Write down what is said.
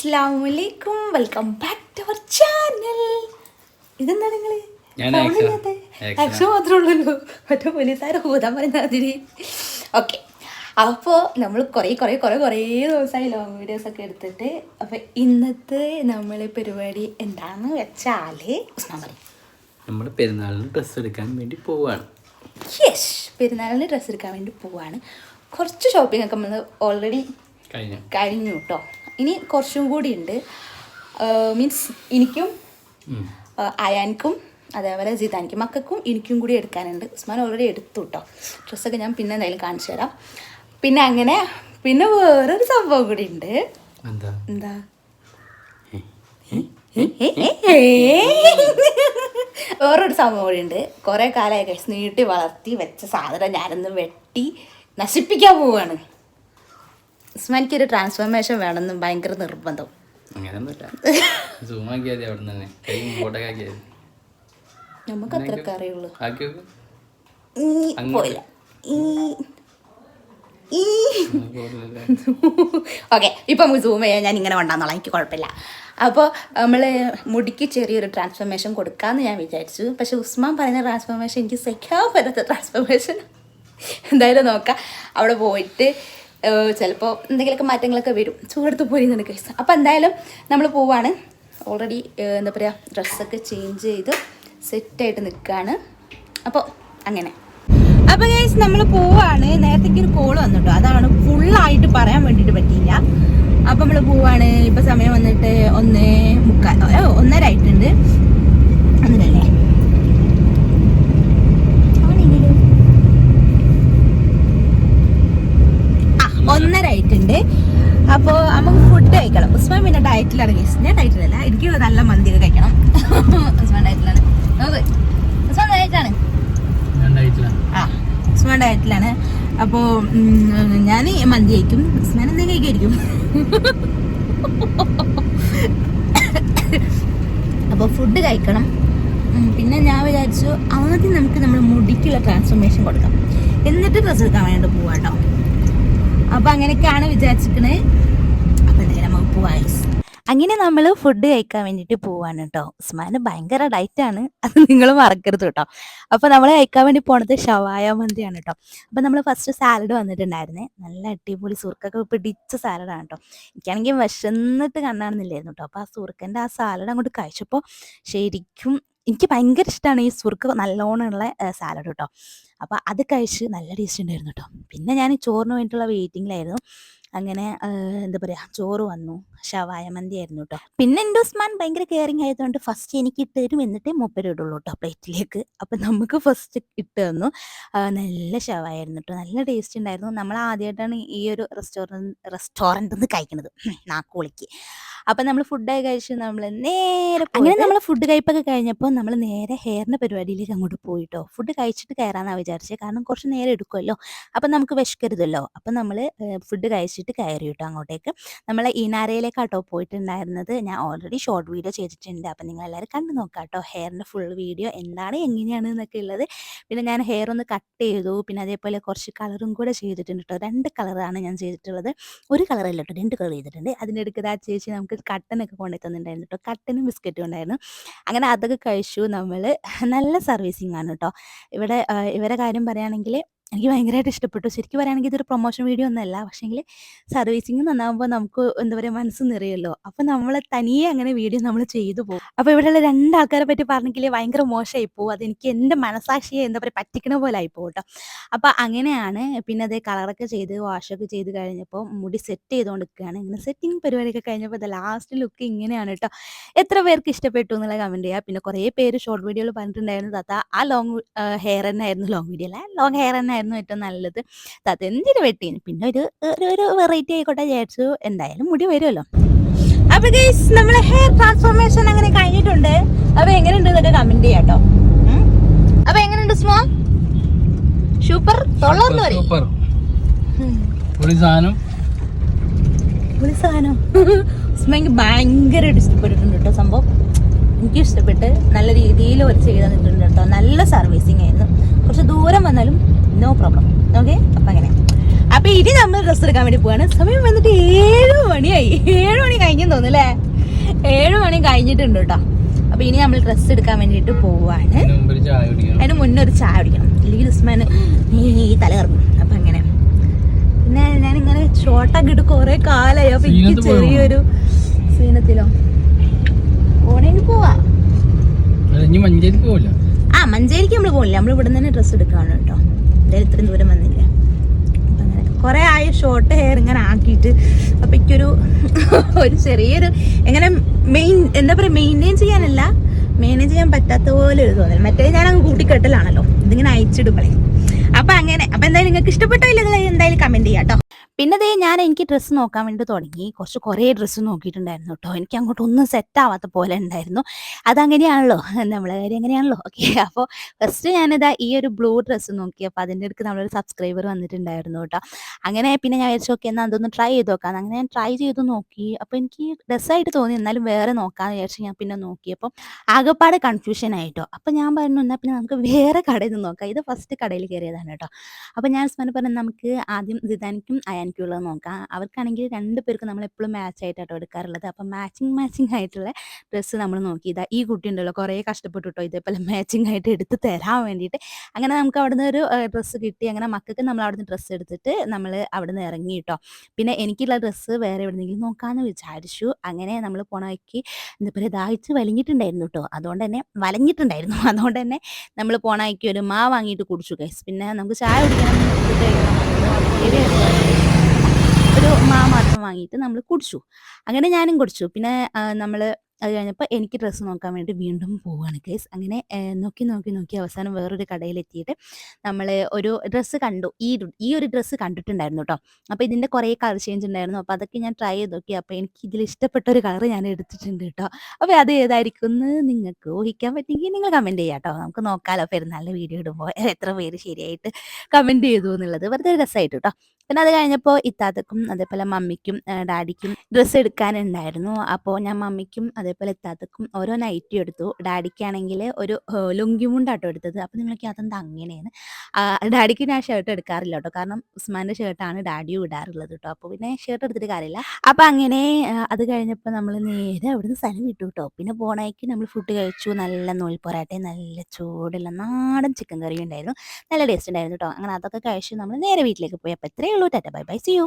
അസ്സലാമലൈക്കും, welcome back to our channel. ഇതെന്താ നിങ്ങള് ആക്ഷൻ മാത്രമേ ഉള്ളൂ, മറ്റേ പോലീസുകാരെ ഊതാൻ പറയുന്നതിന്. ഓക്കെ, അപ്പോൾ നമ്മൾ കുറേ ദിവസമായി ലോങ് വീഡിയോസൊക്കെ എടുത്തിട്ട്. അപ്പോൾ ഇന്നത്തെ നമ്മളെ പരിപാടി എന്താണെന്ന് വെച്ചാൽ ഉസ്മാൻ പറയും. നമ്മൾ പെരുന്നാളിന് ഡ്രസ്സ് എടുക്കാൻ വേണ്ടി പോവാണ്. യെസ്, പെരുന്നാളിന് ഡ്രസ്സ് എടുക്കാൻ വേണ്ടി പോവാണ്. കുറച്ച് ഷോപ്പിംഗ് ഒക്കെ നമ്മൾ ഓൾറെഡി കഴിഞ്ഞു കേട്ടോ. ഇനി കുറച്ചും കൂടി ഉണ്ട്. മീൻസ് എനിക്കും അയാൻക്കും അതേപോലെ ജിതാനിക്കും മക്കൾക്കും എനിക്കും കൂടി എടുക്കാനുണ്ട്. ഉസ്മാൻ ഓൾറെഡി എടുത്തു കേട്ടോ. ഡ്രസ്സൊക്കെ ഞാൻ പിന്നെ എന്തായാലും കാണിച്ചു തരാം. പിന്നെ വേറൊരു സംഭവം കൂടി ഉണ്ട്. എന്താ വേറൊരു സംഭവം കൂടി ഉണ്ട്. കുറേ കാലമായി കഴിച്ച് നീട്ടി വളർത്തി വെച്ച സാധനം ഞാനൊന്ന് വെട്ടി നശിപ്പിക്കാൻ പോവുകയാണ്. ഉസ്മാനിക്ക് ഒരു ട്രാൻസ്ഫോർമേഷൻ വേണമെന്ന് ഭയങ്കര നിർബന്ധം. നമുക്ക് അത്രയൊക്കെ അറിയുള്ളൂ. പോയില്ല. ഓക്കെ, ഇപ്പം നമുക്ക് സൂം ചെയ്യാൻ ഞാൻ ഇങ്ങനെ കൊണ്ടാന്നോളാം, എനിക്ക് കുഴപ്പമില്ല. അപ്പോൾ നമ്മൾ മുടിക്ക് ചെറിയൊരു ട്രാൻസ്ഫോർമേഷൻ കൊടുക്കാമെന്ന് ഞാൻ വിചാരിച്ചു. പക്ഷെ ഉസ്മാൻ പറയുന്ന ട്രാൻസ്ഫോർമേഷൻ എനിക്ക് സഹിക്കാൻ പറ്റാത്ത ട്രാൻസ്ഫോർമേഷൻ. എന്തായാലും നോക്കാം. അവിടെ പോയിട്ട് ചിലപ്പോൾ എന്തെങ്കിലുമൊക്കെ മാറ്റങ്ങളൊക്കെ വരും. ചൂടെടുത്ത് പോയിരുന്നുണ്ട് കേസ്. അപ്പോൾ എന്തായാലും നമ്മൾ പോവാണ്. ഓൾറെഡി എന്താ പറയുക, ഡ്രസ്സൊക്കെ ചേഞ്ച് ചെയ്ത് സെറ്റായിട്ട് നിൽക്കുകയാണ്. അപ്പോൾ അങ്ങനെ. അപ്പോൾ ഗൈസ് നമ്മൾ പോവാണ്. നേരത്തേക്ക് ഒരു കോൾ വന്നിട്ടോ, അതാണ് ഫുള്ളായിട്ട് പറയാൻ വേണ്ടിയിട്ട് പറ്റിയില്ല. അപ്പോൾ നമ്മൾ പോവാണ്. ഇപ്പോൾ സമയം വന്നിട്ട് 1:15 ആയിട്ടുണ്ട്. അങ്ങനല്ലേ? 1:30 ആയിട്ടുണ്ട്. അപ്പോൾ നമുക്ക് ഫുഡ് കഴിക്കണം. ഉസ്മാൻ പിന്നെ ഡയറ്റിലാണ് ഗൈസ്. ഞാൻ ഡയറ്റിലല്ല, എനിക്ക് നല്ല മന്തിയൊക്കെ കഴിക്കണം. ഉസ്മാൻ ഡയറ്റിലാണ്. ഉസ്മാൻ ഡയറ്റാണ്. ഉസ്മാൻ ഡയറ്റിലാണ്. അപ്പോൾ ഞാൻ മന്തി കഴിക്കും, ഉസ്മാൻ എന്തെങ്കിലും കഴിക്കായിരിക്കും. അപ്പോൾ ഫുഡ് കഴിക്കണം. പിന്നെ ഞാൻ വിചാരിച്ചു ആദ്യം നമുക്ക് നമ്മുടെ മുടിക്കുള്ള ട്രാൻസ്ഫോർമേഷൻ കൊടുക്കാം, എന്നിട്ട് ഡ്രസ്സ് എടുക്കാൻ വേണ്ടി പോവാം കേട്ടോ. അപ്പം അങ്ങനെയൊക്കെയാണ് വിചാരിച്ചിരിക്കുന്നത്. അപ്പം എന്തെങ്കിലും നമുക്ക് പോവാം. അങ്ങനെ നമ്മൾ ഫുഡ് കഴിക്കാൻ വേണ്ടിയിട്ട് പോവാണ് കേട്ടോ. ഉസ്മാന് ഭയങ്കര ഡയറ്റാണ്, അത് നിങ്ങൾ മറക്കരുത് കേട്ടോ. അപ്പോൾ നമ്മൾ കഴിക്കാൻ വേണ്ടി പോണത് ഷവായ മന്തിയാണ് കേട്ടോ. അപ്പോൾ നമ്മൾ ഫസ്റ്റ് സാലഡ് വന്നിട്ടുണ്ടായിരുന്നേ, നല്ല അടിപൊളി സുർക്കൊക്കെ പിടിച്ച സാലഡാണ് കേട്ടോ. എനിക്കാണെങ്കിൽ വിശന്നിട്ട് കണ്ണാണെന്നില്ലായിരുന്നു കേട്ടോ. അപ്പോൾ ആ സുർക്കൻ്റെ ആ സാലഡ് അങ്ങോട്ട് കഴിച്ചപ്പോൾ ശരിക്കും എനിക്ക് ഭയങ്കര ഇഷ്ടമാണ് ഈ സുർക്ക് നല്ലോണമുള്ള സാലഡ് കേട്ടോ. അപ്പോൾ അത് കഴിച്ച് നല്ല ടേസ്റ്റ് ഉണ്ടായിരുന്നു കേട്ടോ. പിന്നെ ഞാൻ ചോറിന് വേണ്ടിയിട്ടുള്ള വെയിറ്റിങ്ങിലായിരുന്നു. അങ്ങനെ എന്താ പറയുക, ചോറ് വന്നു, ഷവായ മന്തി ആയിരുന്നു കേട്ടോ. പിന്നെ എൻ്റെ ഉസ്മാൻ ഭയങ്കര കെയറിങ് ആയതുകൊണ്ട് ഫസ്റ്റ് എനിക്ക് ഇട്ട് തരും, എന്നിട്ടേ മൂപ്പര് ഇടുള്ളൂ കേട്ടോ പ്ലേറ്റിലേക്ക്. അപ്പം നമുക്ക് ഫസ്റ്റ് ഇട്ട് തന്നു. നല്ല ഷവായ ആയിരുന്നു കേട്ടോ, നല്ല ടേസ്റ്റ് ഉണ്ടായിരുന്നു. നമ്മൾ ആദ്യമായിട്ടാണ് ഈ ഒരു റെസ്റ്റോറൻറ്റിൽ നിന്ന് കഴിക്കുന്നത്, നാക്കുളിക്ക്. അപ്പം നമ്മൾ ഫുഡൊക്കെ കഴിച്ച് നമ്മൾ നേരെ അങ്ങനെ നമ്മൾ ഫുഡ് കഴിപ്പൊക്കെ കഴിഞ്ഞപ്പോൾ നമ്മൾ നേരെ ഹെയറിൻ്റെ പരിപാടിയിലേക്ക് അങ്ങോട്ട് പോയിട്ടോ. ഫുഡ് കഴിച്ചിട്ട് കയറാമെന്നാണ് വിചാരിച്ചത്, കാരണം കുറച്ച് നേരം എടുക്കുമല്ലോ, അപ്പം നമുക്ക് വിശക്കരുതല്ലോ. അപ്പം നമ്മൾ ഫുഡ് കഴിച്ചിട്ട് കയറി കേട്ടോ അങ്ങോട്ടേക്ക്. നമ്മൾ ഇനാരയിലേക്കാട്ടോ പോയിട്ടുണ്ടായിരുന്നത്. ഞാൻ ഓൾറെഡി ഷോർട്ട് വീഡിയോ ചെയ്തിട്ടുണ്ട്, അപ്പം നിങ്ങളെല്ലാവരും കണ്ടു നോക്കാം കേട്ടോ ഹെയറിൻ്റെ ഫുൾ വീഡിയോ എന്താണ് എങ്ങനെയാണ് എന്നൊക്കെ ഉള്ളത്. പിന്നെ ഞാൻ ഹെയർ ഒന്ന് കട്ട് ചെയ്തു, പിന്നെ അതേപോലെ കുറച്ച് കളറും കൂടെ ചെയ്തിട്ടുണ്ട് കേട്ടോ. 2 കളറാണ് ഞാൻ ചെയ്തിട്ടുള്ളത്, ഒരു കളറല്ല കേട്ടോ, 2 കളർ ചെയ്തിട്ടുണ്ട്. അതിൻ്റെ അടുത്ത് ആ ചേച്ചി നമുക്ക് കട്ടനൊക്കെ കൊണ്ടു തന്നിട്ടുണ്ടായിരുന്നു കേട്ടോ, കട്ടനും ബിസ്ക്കറ്റും ഉണ്ടായിരുന്നു. അങ്ങനെ അതൊക്കെ കഴിച്ചു. നമ്മൾ നല്ല സർവീസിങ് ആണ് കേട്ടോ ഇവിടെ. ഇവരെ കാര്യം പറയുകയാണെങ്കിൽ എനിക്ക് ഭയങ്കരമായിട്ട് ഇഷ്ടപ്പെട്ടു. ശരിക്കും പറയുകയാണെങ്കിൽ ഇതൊരു പ്രൊമോഷൻ വീഡിയോ ഒന്നുമല്ല, പക്ഷേങ്കിൽ സർവീസിങ് നന്നാകുമ്പോൾ നമുക്ക് എന്താ പറയുക, മനസ്സ് നിറയുമല്ലോ. അപ്പം നമ്മൾ തനിയെ അങ്ങനെ വീഡിയോ നമ്മൾ ചെയ്തു പോകും. അപ്പോൾ ഇവിടെയുള്ള 2 ആൾക്കാരെ പറ്റി പറഞ്ഞെങ്കിൽ ഭയങ്കര മോശമായി പോകും. അതെനിക്ക് എൻ്റെ മനസാക്ഷിയെ എന്താ പറയുക പറ്റിക്കണ പോലെ ആയിപ്പോകും കേട്ടോ. അപ്പോൾ അങ്ങനെയാണ്. പിന്നെ അതേ കളറൊക്കെ ചെയ്ത് വാഷൊക്കെ ചെയ്ത് കഴിഞ്ഞപ്പോൾ മുടി സെറ്റ് ചെയ്തുകൊണ്ടിരിക്കുകയാണ്. ഇങ്ങനെ സെറ്റിങ് പരിപാടിയൊക്കെ കഴിഞ്ഞപ്പോൾ അത് ലാസ്റ്റ് ലുക്ക് ഇങ്ങനെയാണ് കേട്ടോ. എത്ര പേർക്ക് ഇഷ്ടപ്പെട്ടു എന്നുള്ള കമൻറ്റ് ചെയ്യുക. പിന്നെ കുറേ പേര് ഷോർട്ട് വീഡിയോയിൽ പറഞ്ഞിട്ടുണ്ടായിരുന്നു, താത്ത ആ ലോങ് ഹെയർ തന്നെ ആയിരുന്നു, ലോങ് വീഡിയോ അല്ല ലോങ് ഹെയർ തന്നെ ആയിരുന്നു ഏറ്റവും നല്ലത്, താത്ത എന്തിനു വെട്ടീന്, പിന്നെ ഒരു വെറൈറ്റി ആയിക്കോട്ടെ വിചാരിച്ചു, എന്തായാലും മുടി വരുമല്ലോ. അപ്പൊ ഗൈസ് നമ്മളെ ഹെയർ ട്രാൻസ്ഫോർമേഷൻ അങ്ങനെ കഴിഞ്ഞിട്ടുണ്ട്. അപ്പൊ എങ്ങനെയുണ്ട് എന്നൊക്കെ കമന്റ് ചെയ്യാം കേട്ടോ. അപ്പൊ എങ്ങനെയുണ്ട് സ്മോ? സൂപ്പർ സ്മോക്ക് ഭയങ്കരമായിട്ട് ഇഷ്ടപ്പെട്ടിട്ടുണ്ട് കേട്ടോ സംഭവം. എനിക്ക് ഇഷ്ടപ്പെട്ട് നല്ല രീതിയിൽ ഒരു ചെയ്ത് തന്നിട്ടുണ്ട് കേട്ടോ. നല്ല സർവീസിങ് ആയിരുന്നു. കുറച്ച് ദൂരം വന്നാലും നോ പ്രോബ്ലം. ഓക്കെ, അപ്പം അങ്ങനെ. അപ്പം ഇനി നമ്മൾ ഡ്രസ്സ് എടുക്കാൻ വേണ്ടി പോവാണ്. സമയം വന്നിട്ട് 7 മണിയായി. 7 മണി കഴിഞ്ഞ് തോന്നുന്നു അല്ലേ? 7 മണി കഴിഞ്ഞിട്ടുണ്ട് കേട്ടോ. അപ്പൊ ഇനി നമ്മൾ ഡ്രസ്സ് എടുക്കാൻ വേണ്ടിട്ട് പോവാണ്. അതിന് മുന്നേ ഒരു ചായ കുടിക്കണം, ഇല്ലെങ്കിൽ ഉസ്മാന് ഈ തല കറങ്ങും. അപ്പൊ അങ്ങനെ പിന്നെ ഞാനിങ്ങനെ ഷോർട്ടൊക്കെ ഇട്ട് കുറെ കാലായി. അപ്പൊ എനിക്ക് ചെറിയൊരു സീനത്തിലോ ഓണെങ്കിൽ പോവാ. മഞ്ചേരിക്ക് നമ്മള് പോകില്ല, നമ്മൾ ഇവിടെ തന്നെ ഡ്രസ്സ് എടുക്കാണ് കേട്ടോ. എന്തായാലും ഇത്രയും ദൂരം വന്നില്ല. അപ്പൊ അങ്ങനെ കുറെ ആയി ഷോർട്ട് ഹെയർ ഇങ്ങനെ ആക്കിയിട്ട്. അപ്പൊ എനിക്കൊരു ഒരു ചെറിയൊരു എങ്ങനെ എന്താ പറയാ മെയിൻറ്റെയിൻ ചെയ്യാനല്ല, മാനേജ് ചെയ്യാൻ പറ്റാത്ത പോലെ ഒരു തോന്നൽ. മറ്റേ ഞാൻ അങ്ങ് കൂട്ടിക്കെട്ടലാണല്ലോ, ഇതിങ്ങനെ അയച്ചിടുമ്പോഴേ. അപ്പൊ അങ്ങനെ അപ്പൊ എന്തായാലും നിങ്ങൾക്ക് ഇഷ്ടപ്പെട്ടോ ഇല്ലെങ്കിൽ എന്തായാലും കമന്റ് ചെയ്യാം കേട്ടോ. പിന്നെ ഞാൻ എനിക്ക് ഡ്രസ്സ് നോക്കാൻ വേണ്ടി തുടങ്ങി. കുറേ ഡ്രസ്സ് നോക്കിയിട്ടുണ്ടായിരുന്നു കേട്ടോ. എനിക്ക് അങ്ങോട്ട് ഒന്നും സെറ്റ് ആവാത്ത പോലെ ഉണ്ടായിരുന്നു. അതങ്ങനെയാണല്ലോ, നമ്മളെ കാര്യം അങ്ങനെയാണല്ലോ. ഓക്കെ, അപ്പോൾ ഫസ്റ്റ് ഞാനിതാ ഈ ഒരു ബ്ലൂ ഡ്രസ്സ് നോക്കി. അപ്പോൾ അതിൻ്റെ അടുത്ത് നമ്മളൊരു സബ്സ്ക്രൈബർ വന്നിട്ടുണ്ടായിരുന്നു കേട്ടോ. അങ്ങനെ പിന്നെ ഞാൻ വിചാരിച്ചു ഓക്കെ എന്നാൽ അതൊന്ന് ട്രൈ ചെയ്ത് നോക്കാം. അങ്ങനെ ഞാൻ ട്രൈ ചെയ്ത് നോക്കി. അപ്പോൾ എനിക്ക് ഡ്രസ്സായിട്ട് തോന്നി, എന്നാലും വേറെ നോക്കാമെന്ന് വിചാരിച്ചു. ഞാൻ പിന്നെ നോക്കിയപ്പോൾ ആകെപ്പാടെ കൺഫ്യൂഷൻ ആയിട്ടോ. അപ്പോൾ ഞാൻ പറഞ്ഞു എന്നാൽ പിന്നെ നമുക്ക് വേറെ കടയിൽ നിന്ന് നോക്കാം. ഇത് ഫസ്റ്റ് കടയിൽ കയറിയതാണ് കേട്ടോ. അപ്പോൾ ഞാൻ ഉസ്മാനെ പറഞ്ഞു നമുക്ക് ആദ്യം സിദാനിക്കും അയാനിക്കും ഉള്ളത് നോക്കാം. അവർക്കാണെങ്കിൽ 2 പേർക്ക് നമ്മൾ എപ്പോഴും മാച്ച് ആയിട്ടാട്ടോ എടുക്കാറുള്ളത്. അപ്പം മാച്ചിങ് ആയിട്ടുള്ള ഡ്രസ്സ് നമ്മൾ നോക്കി. ഇതാ ഈ കുട്ടി ഉണ്ടല്ലോ കുറേ കഷ്ടപ്പെട്ടു കേട്ടോ ഇതേപോലെ മാച്ചിങ് ആയിട്ട് എടുത്ത് തരാൻ വേണ്ടിയിട്ട്. അങ്ങനെ നമുക്ക് അവിടുന്ന് ഒരു ഡ്രസ്സ് കിട്ടി. അങ്ങനെ മക്കൾക്ക് നമ്മൾ അവിടുന്ന് ഡ്രസ്സ് എടുത്തിട്ട് നമ്മൾ അവിടുന്ന് ഇറങ്ങി കേട്ടോ. പിന്നെ എനിക്കുള്ള ഡ്രസ്സ് വേറെ എവിടെയെങ്കിലും നോക്കാമെന്ന് വിചാരിച്ചു. അങ്ങനെ നമ്മൾ പോണ വഴിക്ക് എന്താ പറയുക ദാഹിച്ച് വലിഞ്ഞിട്ടുണ്ടായിരുന്നു കേട്ടോ. അതുകൊണ്ട് തന്നെ നമ്മൾ പോണ വഴിക്ക് ഒരു മാ വാങ്ങിയിട്ട് കുടിച്ചു ഗൈസ്. പിന്നെ നമുക്ക് ചായ കുടിക്കണം, ഒരു മാ മാത്രം വാങ്ങിയിട്ട് നമ്മൾ കുടിച്ചു. അങ്ങനെ ഞാനും കുടിച്ചു. പിന്നെ നമ്മൾ അത് കഴിഞ്ഞപ്പോൾ എനിക്ക് ഡ്രസ്സ് നോക്കാൻ വേണ്ടി വീണ്ടും പോവുകയാണ് ഗൈസ്. അങ്ങനെ നോക്കി അവസാനം വേറൊരു കടയിലെത്തിയിട്ട് നമ്മൾ ഒരു ഡ്രസ്സ് കണ്ടു. ഈ ഒരു ഡ്രസ്സ് കണ്ടിട്ടുണ്ടായിരുന്നു കേട്ടോ. അപ്പോൾ ഇതിൻ്റെ കുറേ കളർ ചേഞ്ച് ഉണ്ടായിരുന്നു. അപ്പോൾ അതൊക്കെ ഞാൻ ട്രൈ ചെയ്ത് നോക്കി. അപ്പോൾ എനിക്ക് ഇതിൽ ഇഷ്ടപ്പെട്ട ഒരു കളർ ഞാൻ എടുത്തിട്ടുണ്ട് കേട്ടോ. അപ്പോൾ അത് ഏതായിരിക്കും എന്ന് നിങ്ങൾക്ക് ഊഹിക്കാൻ പറ്റുമെങ്കിൽ നിങ്ങൾ കമൻറ്റ് ചെയ്യാം കേട്ടോ. നമുക്ക് നോക്കാമല്ലോ പെരുന്നാളിൻ്റെ വീഡിയോ ഇടുമ്പോൾ എത്ര പേര് ശരിയായിട്ട് കമൻറ്റ് ചെയ്തു എന്നുള്ളത്. വെറുതെ ഒരു രസമായിട്ട് കേട്ടോ. പിന്നെ അത് കഴിഞ്ഞപ്പോൾ ഇത്താത്തക്കും അതേപോലെ മമ്മിക്കും ഡാഡിക്കും ഡ്രസ്സ് എടുക്കാനുണ്ടായിരുന്നു. അപ്പോൾ ഞാൻ മമ്മിക്കും അതേപോലെ ഇത്താത്തക്കും ഓരോ നൈറ്റി എടുത്തു. ഡാഡിക്കാണെങ്കിൽ ഒരു ലുങ്കി മുണ്ടാട്ടോ എടുത്തത്. അപ്പോൾ നിങ്ങൾക്ക് അതെന്താ അങ്ങനെയാണ്? ഡാഡിക്ക് ഞാൻ ഷർട്ട് എടുക്കാറില്ല കേട്ടോ, കാരണം ഉസ്മാൻ്റെ ഷർട്ടാണ് ഡാഡിയും ഇടാറുള്ളത് കേട്ടോ. അപ്പോൾ പിന്നെ ഷർട്ട് എടുത്തിട്ട് കാര്യമില്ല. അപ്പോൾ അങ്ങനെ അത് കഴിഞ്ഞപ്പോൾ നമ്മൾ നേരെ അവിടുന്ന് സ്ഥലം വിട്ടു കേട്ടോ. പിന്നെ പോണേക്ക് നമ്മൾ ഫുഡ് കഴിച്ചു. നല്ല നൂൽ പൊറാട്ടയും നല്ല ചൂടുള്ള നാടൻ ചിക്കൻ കറിയും ഉണ്ടായിരുന്നു. നല്ല ടേസ്റ്റ് ഉണ്ടായിരുന്നു കേട്ടോ. അങ്ങനെ അതൊക്കെ കഴിച്ച് നമ്മൾ നേരെ വീട്ടിലേക്ക് പോയി. അപ്പോൾ ഇത്രയേ ഉള്ളൂ. Tata bye bye, see U.